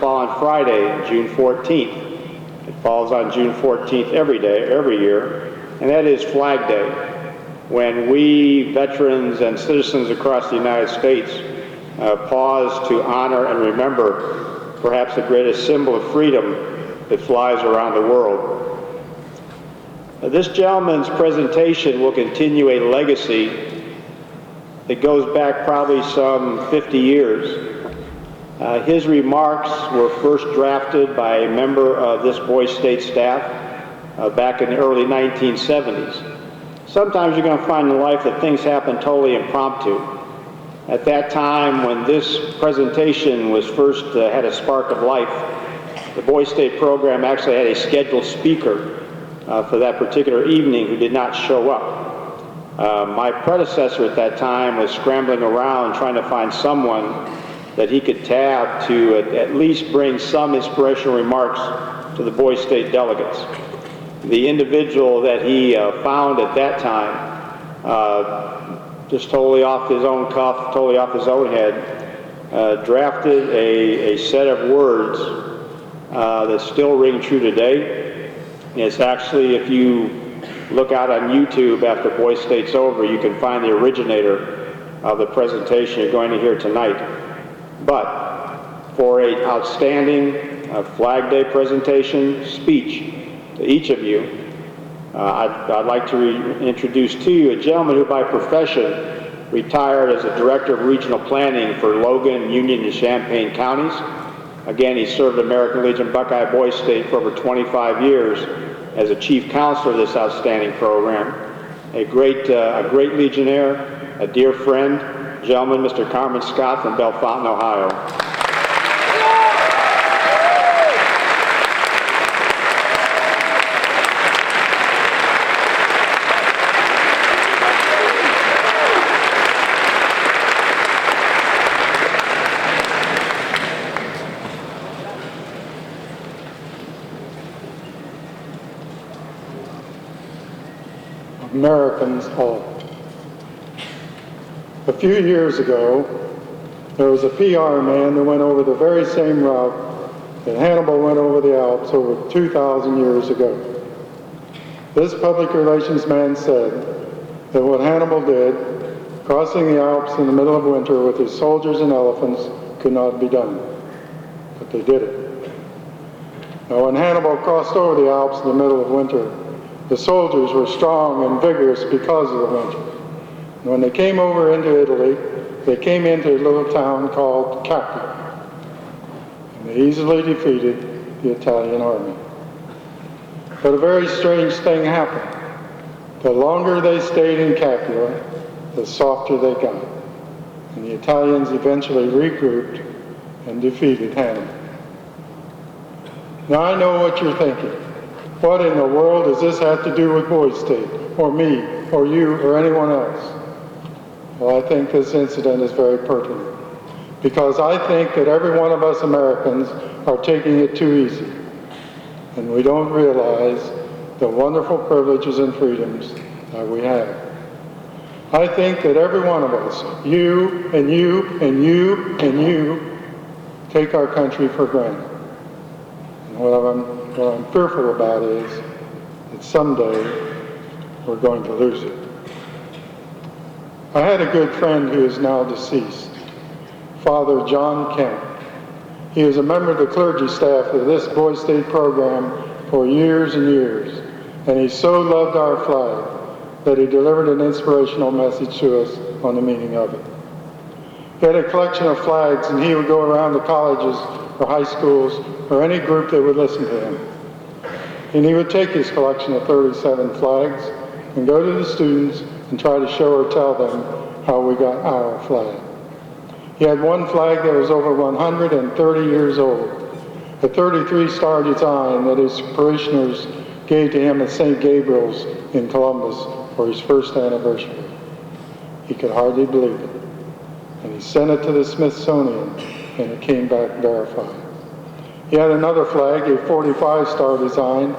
fall on Friday, June 14th. It falls on June 14th every year, and that is Flag Day, when we, veterans and citizens across the United States, pause to honor and remember perhaps the greatest symbol of freedom that flies around the world. This gentleman's presentation will continue a legacy that goes back probably some 50 years. His remarks were first drafted by a member of this Boise State staff back in the early 1970s. Sometimes you're going to find in life that things happen totally impromptu. At that time, when this presentation was first had a spark of life, the Boise State program actually had a scheduled speaker for that particular evening who did not show up. My predecessor at that time was scrambling around trying to find someone that he could tab to at least bring some inspirational remarks to the Boise State delegates. The individual that he found at that time, just totally off his own cuff, totally off his own head, drafted a set of words that still ring true today. It's actually, if you look out on YouTube after Boise State's over, you can find the originator of the presentation you're going to hear tonight. But for an outstanding Flag Day presentation speech to each of you, I'd like to introduce to you a gentleman who by profession retired as a Director of Regional Planning for Logan, Union, and Champaign counties. Again, he served American Legion Buckeye Boise State for over 25 years as a Chief Counselor of this outstanding program. A great Legionnaire, a dear friend, gentleman, Mr. Carmen Scott from Bellefontaine, Ohio. Americans all. A few years ago, there was a PR man that went over the very same route that Hannibal went over the Alps over 2,000 years ago. This public relations man said that what Hannibal did, crossing the Alps in the middle of winter with his soldiers and elephants, could not be done. But they did it. Now, when Hannibal crossed over the Alps in the middle of winter, the soldiers were strong and vigorous because of the winter. And when they came over into Italy, they came into a little town called Capua. And they easily defeated the Italian army. But a very strange thing happened. The longer they stayed in Capua, the softer they got. And the Italians eventually regrouped and defeated Hannibal. Now I know what you're thinking. What in the world does this have to do with Boise State, or me, or you, or anyone else? Well, I think this incident is very pertinent, because I think that every one of us Americans are taking it too easy, and we don't realize the wonderful privileges and freedoms that we have. I think that every one of us, you, and you, and you, and you, take our country for granted. And what I'm fearful about is that someday we're going to lose it. I had a good friend who is now deceased, Father John Kemp. He was a member of the clergy staff of this Boise State program for years and years, and he so loved our flag that he delivered an inspirational message to us on the meaning of it. He had a collection of flags, and he would go around the colleges or high schools or any group that would listen to him. And he would take his collection of 37 flags and go to the students and try to show or tell them how we got our flag. He had one flag that was over 130 years old, a 33-star design that his parishioners gave to him at St. Gabriel's in Columbus for his first anniversary. He could hardly believe it. And he sent it to the Smithsonian, and it came back verified. He had another flag, a 45-star design,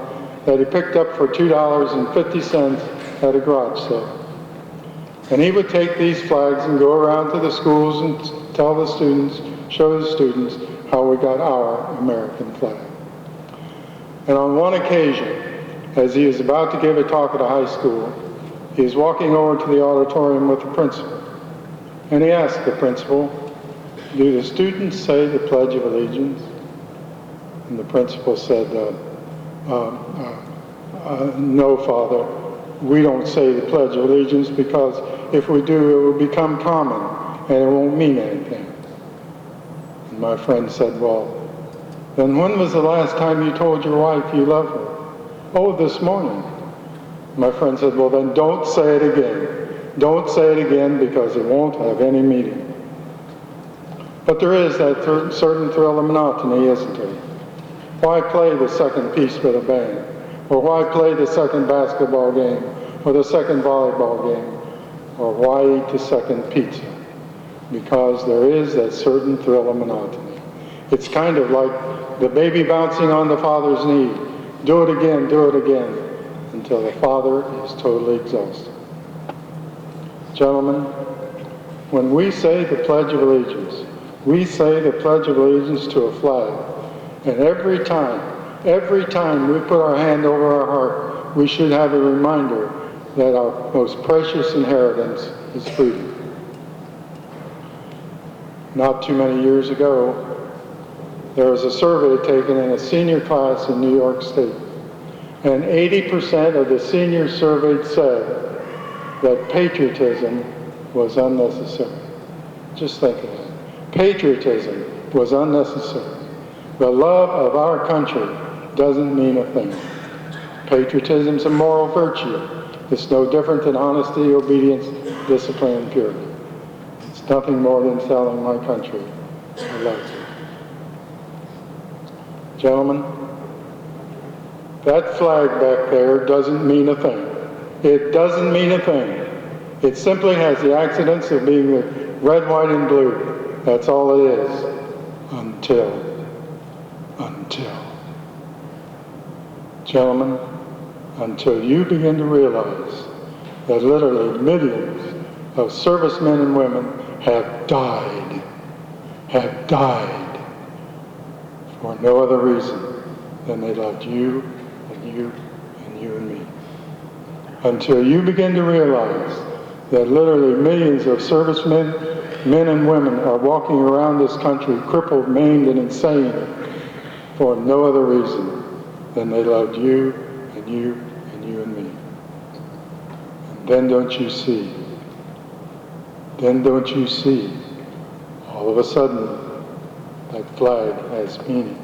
that he picked up for $2.50 at a garage sale. And he would take these flags and go around to the schools and tell the students, show the students how we got our American flag. And on one occasion, as he was about to give a talk at a high school, he was walking over to the auditorium with the principal. And he asked the principal, "Do the students say the Pledge of Allegiance?" And the principal said, "No, Father, we don't say the Pledge of Allegiance because if we do, it will become common and it won't mean anything." And my friend said, "Well, then when was the last time you told your wife you love her?" "Oh, this morning." My friend said, "Well, then don't say it again. Don't say it again because it won't have any meaning." But there is that certain thrill of monotony, isn't there? Why play the second piece with a band? Or why play the second basketball game? Or the second volleyball game? Or why eat the second pizza? Because there is that certain thrill of monotony. It's kind of like the baby bouncing on the father's knee. Do it again, until the father is totally exhausted. Gentlemen, when we say the Pledge of Allegiance, we say the Pledge of Allegiance to a flag. And every time we put our hand over our heart, we should have a reminder that our most precious inheritance is freedom. Not too many years ago, there was a survey taken in a senior class in New York State. And 80% of the seniors surveyed said that patriotism was unnecessary. Just think of that. Patriotism was unnecessary. The love of our country doesn't mean a thing. Patriotism is a moral virtue. It's no different than honesty, obedience, discipline, and purity. It's nothing more than telling my country I love you. Gentlemen, that flag back there doesn't mean a thing. It doesn't mean a thing. It simply has the accidents of being the red, white, and blue. That's all it is. Until. Gentlemen, until you begin to realize that literally millions of servicemen and women have died for no other reason than they loved you and you and you and me. Until you begin to realize that literally millions of servicemen, men and women are walking around this country crippled, maimed, and insane for no other reason than they loved you and you and you and me. And then don't you see, all of a sudden, that flag has meaning.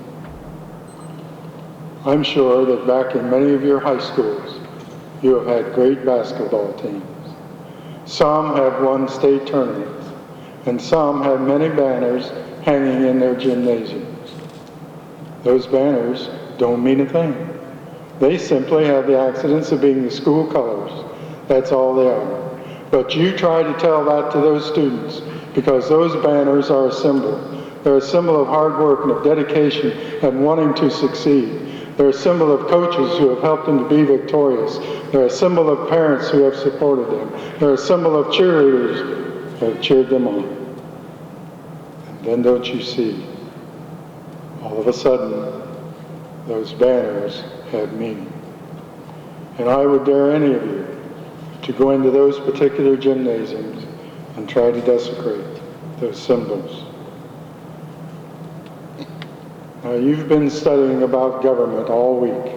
I'm sure that back in many of your high schools, you have had great basketball teams. Some have won state tournaments, and some have many banners hanging in their gymnasiums. Those banners don't mean a thing. They simply have the accidents of being the school colors. That's all they are. But you try to tell that to those students because those banners are a symbol. They're a symbol of hard work and of dedication and wanting to succeed. They're a symbol of coaches who have helped them to be victorious. They're a symbol of parents who have supported them. They're a symbol of cheerleaders who have cheered them on. And then don't you see, all of a sudden, those banners have meaning. And I would dare any of you to go into those particular gymnasiums and try to desecrate those symbols. Now, you've been studying about government all week.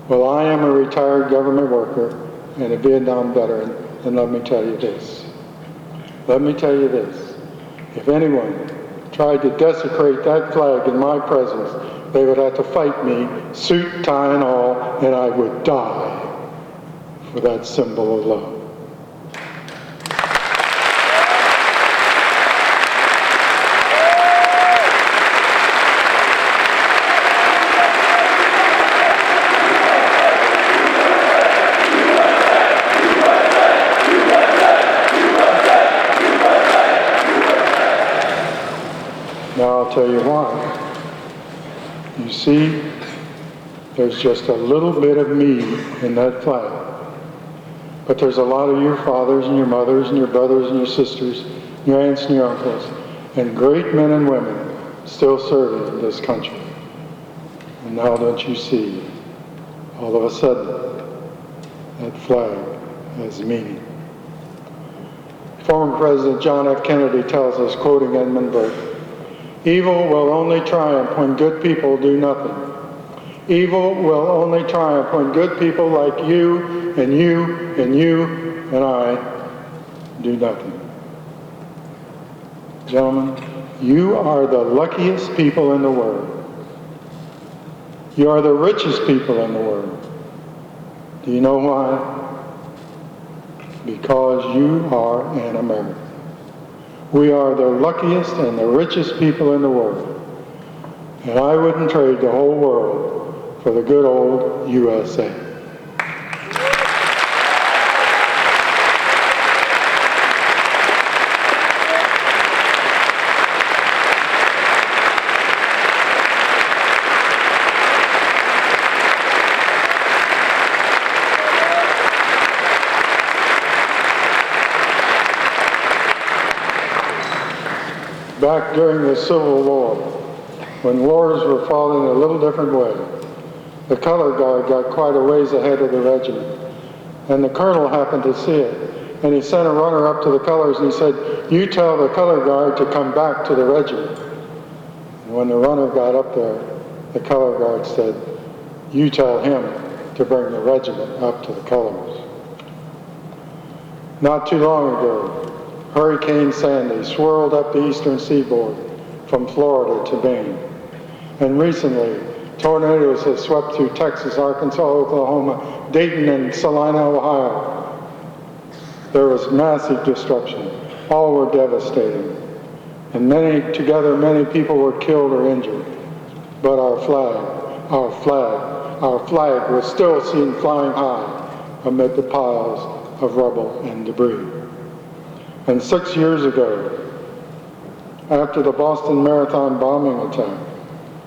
Well, I am a retired government worker and a Vietnam veteran, and let me tell you this. If anyone tried to desecrate that flag in my presence, they would have to fight me, suit, tie, and all, and I would die for that symbol of love. Now I'll tell you why. You see, there's just a little bit of me in that flag. But there's a lot of your fathers and your mothers and your brothers and your sisters, your aunts and your uncles, and great men and women still serving this country. And now don't you see, all of a sudden, that flag has meaning. Former President John F. Kennedy tells us, quoting Edmund Burke, "Evil will only triumph when good people do nothing. Evil will only triumph when good people like you and you and you and I do nothing." Gentlemen, you are the luckiest people in the world. You are the richest people in the world. Do you know why? Because you are an American. We are the luckiest and the richest people in the world. And I wouldn't trade the whole world for the good old USA. Back during the Civil War, when wars were fought in a little different way, the color guard got quite a ways ahead of the regiment. And the colonel happened to see it. And he sent a runner up to the colors and he said, "You tell the color guard to come back to the regiment." And when the runner got up there, the color guard said, "You tell him to bring the regiment up to the colors." Not too long ago, Hurricane Sandy swirled up the eastern seaboard from Florida to Maine. And recently, tornadoes have swept through Texas, Arkansas, Oklahoma, Dayton, and Salina, Ohio. There was massive destruction. All were devastating. And many people were killed or injured. But our flag was still seen flying high amid the piles of rubble and debris. And 6 years ago, after the Boston Marathon bombing attack,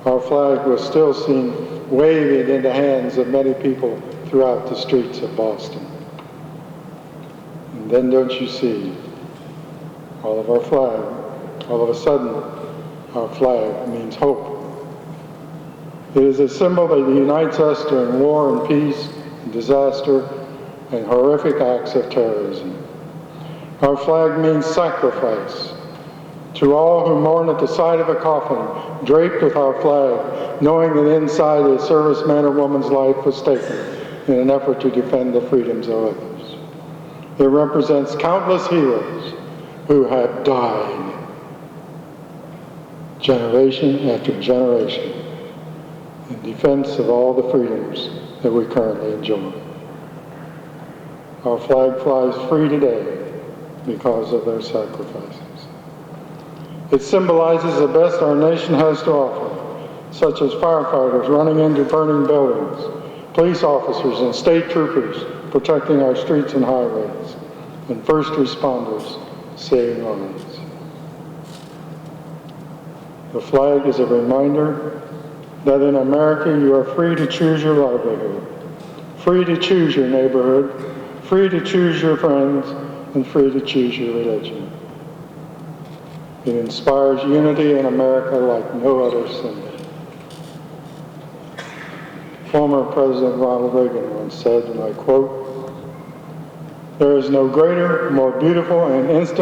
our flag was still seen waving in the hands of many people throughout the streets of Boston. And then don't you see, all of a sudden, our flag means hope. It is a symbol that unites us during war and peace, and disaster, and horrific acts of terrorism. Our flag means sacrifice. To all who mourn at the side of a coffin draped with our flag, knowing that inside a serviceman or woman's life was taken in an effort to defend the freedoms of others. It represents countless heroes who have died, generation after generation, in defense of all the freedoms that we currently enjoy. Our flag flies free today because of their sacrifices. It symbolizes the best our nation has to offer, such as firefighters running into burning buildings, police officers and state troopers protecting our streets and highways, and first responders saving lives. The flag is a reminder that in America you are free to choose your livelihood, free to choose your neighborhood, free to choose your friends, and free to choose your religion. It inspires unity in America like no other symbol. Former President Ronald Reagan once said, and I quote, "There is no greater, more beautiful, and instant